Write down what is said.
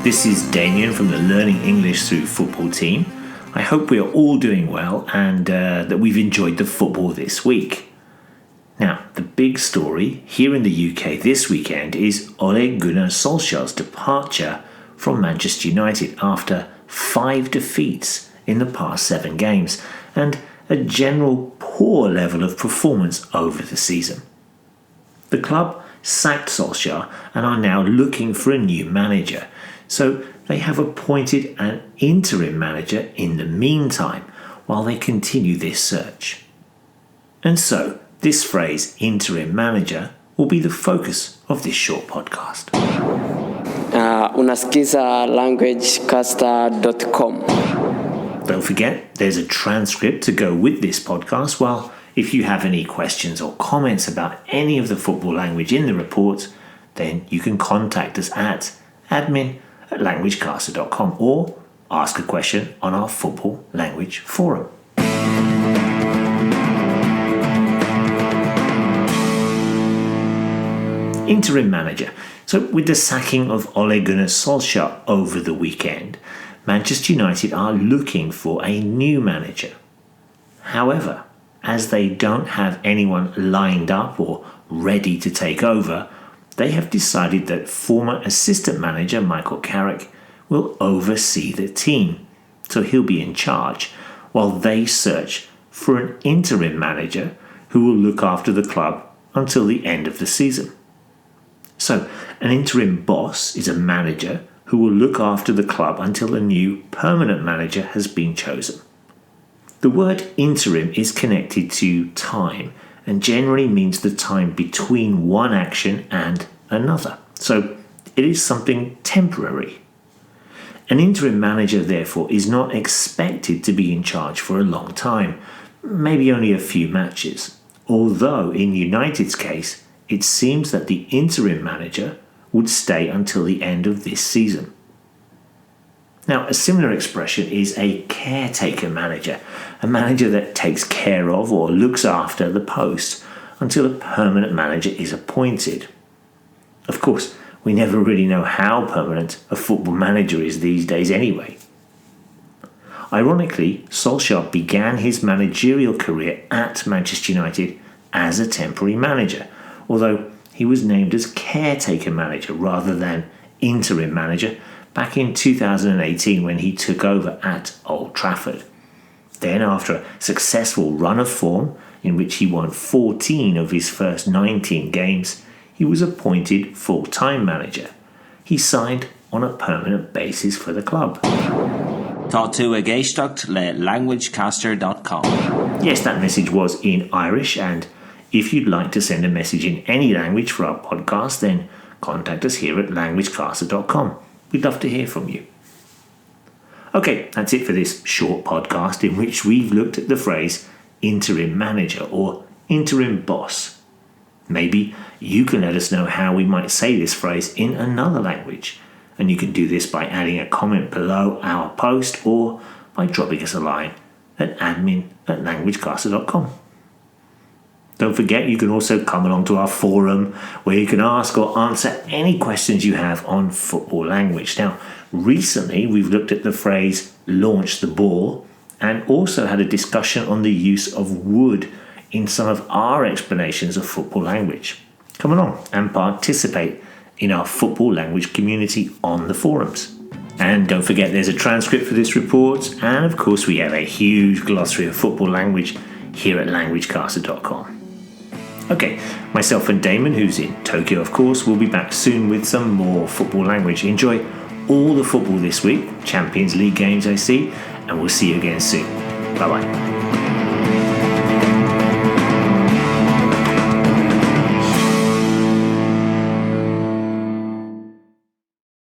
This is Damien from the Learning English Through Football team. I hope we are all doing well and that we've enjoyed the football this week. Now, the big story here in the UK this weekend is Ole Gunnar Solskjaer's departure from Manchester United after 5 defeats in the past 7 games and a general poor level of performance over the season. The club sacked Solskjaer and are now looking for a new manager, so they have appointed an interim manager in the meantime while they continue this search. And so, this phrase, interim manager, will be the focus of this short podcast. Unasikiza languagecaster.com. Don't forget, there's a transcript to go with this podcast. Well, if you have any questions or comments about any of the football language in the report, then you can contact us at admin@languagecaster.com or ask a question on our football language forum. Interim manager. So with the sacking of Ole Gunnar Solskjaer over the weekend, Manchester United are looking for a new manager. However, as they don't have anyone lined up or ready to take over, they have decided that former assistant manager Michael Carrick will oversee the team, so he'll be in charge, while they search for an interim manager who will look after the club until the end of the season. So, an interim boss is a manager who will look after the club until a new permanent manager has been chosen. The word interim is connected to time and generally means the time between one action and another. So, it is something temporary. An interim manager, therefore, is not expected to be in charge for a long time, maybe only a few matches. Although, in United's case, it seems that the interim manager would stay until the end of this season. Now, a similar expression is a caretaker manager, a manager that takes care of or looks after the post until a permanent manager is appointed. Of course, we never really know how permanent a football manager is these days anyway. Ironically, Solskjaer began his managerial career at Manchester United as a temporary manager, although he was named as caretaker manager rather than interim manager back in 2018 when he took over at Old Trafford. Then, after a successful run of form in which he won 14 of his first 19 games, he was appointed full-time manager. He signed on a permanent basis for the club. Tá tú a géisteacht le languagecaster.com. Yes, that message was in Irish, and if you'd like to send a message in any language for our podcast, then contact us here at languagecaster.com. We'd love to hear from you. Okay, that's it for this short podcast in which we've looked at the phrase interim manager or interim boss. Maybe you can let us know how we might say this phrase in another language, and you can do this by adding a comment below our post or by dropping us a line at admin@languagecaster.com. Don't forget, you can also come along to our forum where you can ask or answer any questions you have on football language. Now, recently we've looked at the phrase launch the ball and also had a discussion on the use of would in some of our explanations of football language. Come along and participate in our football language community on the forums. And don't forget, there's a transcript for this report, and of course we have a huge glossary of football language here at languagecaster.com. Okay, myself and Damon, who's in Tokyo of course, will be back soon with some more football language. Enjoy all the football this week, Champions League games I see, and we'll see you again soon. Bye bye.